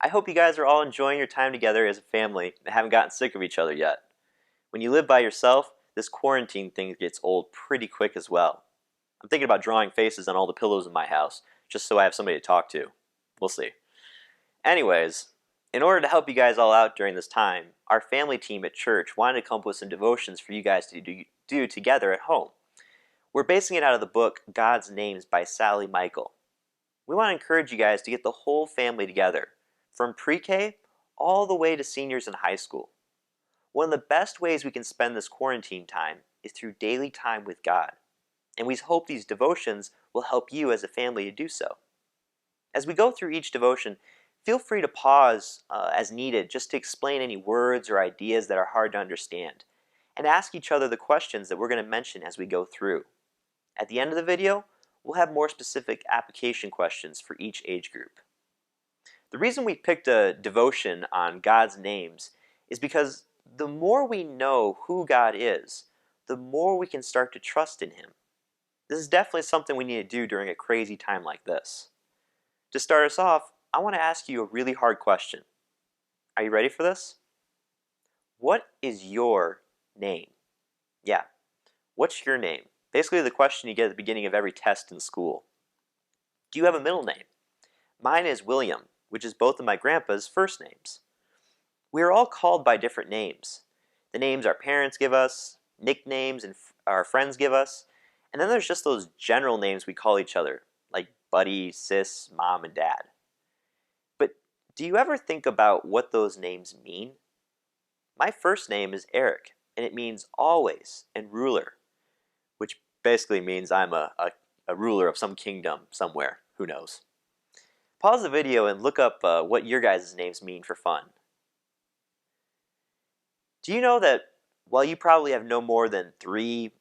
I hope you guys are all enjoying your time together as a family and haven't gotten sick of each other yet. When you live by yourself, this quarantine thing gets old pretty quick as well. I'm thinking about drawing faces on all the pillows in my house, just so I have somebody to talk to. We'll see. Anyways, in order to help you guys all out during this time, our family team at church wanted to come up with some devotions for you guys to do together at home. We're basing it out of the book God's Names by Sally Michael. We want to encourage you guys to get the whole family together, from pre-K all the way to seniors in high school. One of the best ways we can spend this quarantine time is through daily time with God, and we hope these devotions will help you as a family to do so. As we go through each devotion, feel free to pause as needed just to explain any words or ideas that are hard to understand, and ask each other the questions that we're going to mention as we go through. At the end of the video, we'll have more specific application questions for each age group. The reason we picked a devotion on God's names is because the more we know who God is, the more we can start to trust in Him. This is definitely something we need to do during a crazy time like this. To start us off, I want to ask you a really hard question. Are you ready for this? What is your name? Yeah, what's your name? Basically the question you get at the beginning of every test in school. Do you have a middle name? Mine is William, which is both of my grandpa's first names. We are all called by different names. The names our parents give us, nicknames our friends give us, and then there's just those general names we call each other, like buddy, sis, mom, and dad. But do you ever think about what those names mean? My first name is Eric, and it means always and ruler, which basically means I'm a ruler of some kingdom somewhere. Who knows? Pause the video and look up what your guys' names mean for fun. Do you know that while you probably have no more than 3,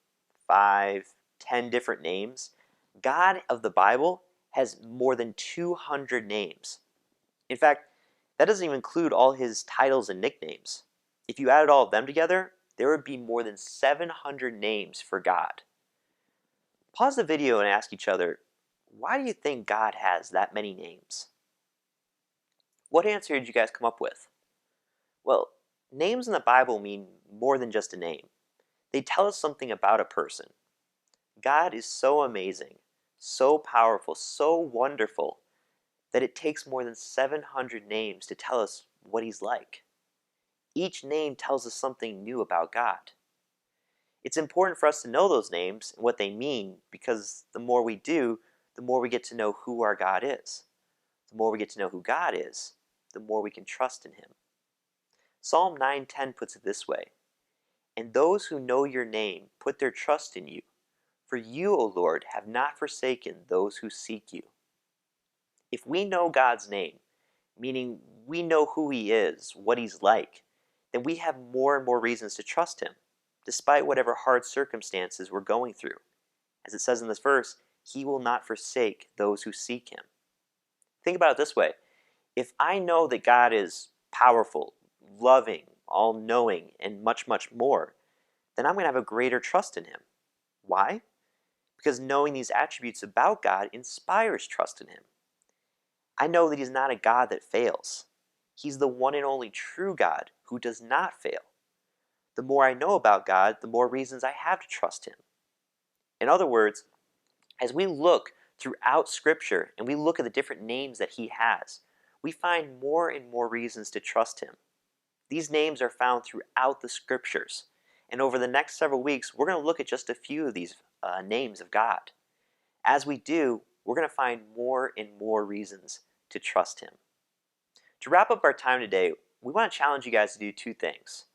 5, 10 different names, God of the Bible has more than 200 names. In fact, that doesn't even include all His titles and nicknames. If you added all of them together, there would be more than 700 names for God. Pause the video and ask each other, why do you think God has that many names? What answer did you guys come up with? Well, names in the Bible mean more than just a name. They tell us something about a person. God is so amazing, so powerful, so wonderful, that it takes more than 700 names to tell us what He's like. Each name tells us something new about God. It's important for us to know those names and what they mean, because the more we do, the more we get to know who our God is. The more we get to know who God is, the more we can trust in Him. Psalm 9:10 puts it this way, "And those who know your name put their trust in you, for you, O Lord, have not forsaken those who seek you." If we know God's name, meaning we know who He is, what He's like, then we have more and more reasons to trust Him, despite whatever hard circumstances we're going through. As it says in this verse, He will not forsake those who seek Him. Think about it this way. If I know that God is powerful, loving, all-knowing, and much, much more, then I'm going to have a greater trust in Him. Why? Because knowing these attributes about God inspires trust in Him. I know that He's not a God that fails. He's the one and only true God who does not fail. The more I know about God, the more reasons I have to trust Him. In other words, as we look throughout Scripture and we look at the different names that He has, we find more and more reasons to trust Him. These names are found throughout the Scriptures, and over the next several weeks, we're going to look at just a few of these names of God. As we do, we're going to find more and more reasons to trust Him. To wrap up our time today, we want to challenge you guys to do 2 things.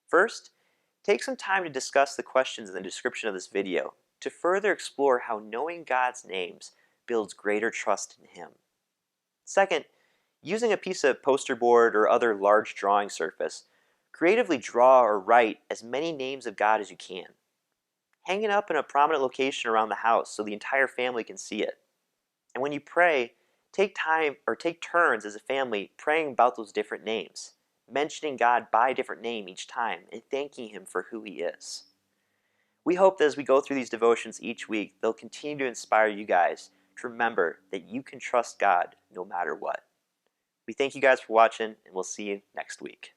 First, take some time to discuss the questions in the description of this video to further explore how knowing God's names builds greater trust in Him. Second, using a piece of poster board or other large drawing surface, creatively draw or write as many names of God as you can. Hang it up in a prominent location around the house so the entire family can see it. And when you pray, take turns as a family praying about those different names, mentioning God by a different name each time and thanking Him for who He is. We hope that as we go through these devotions each week, they'll continue to inspire you guys to remember that you can trust God no matter what. We thank you guys for watching, and we'll see you next week.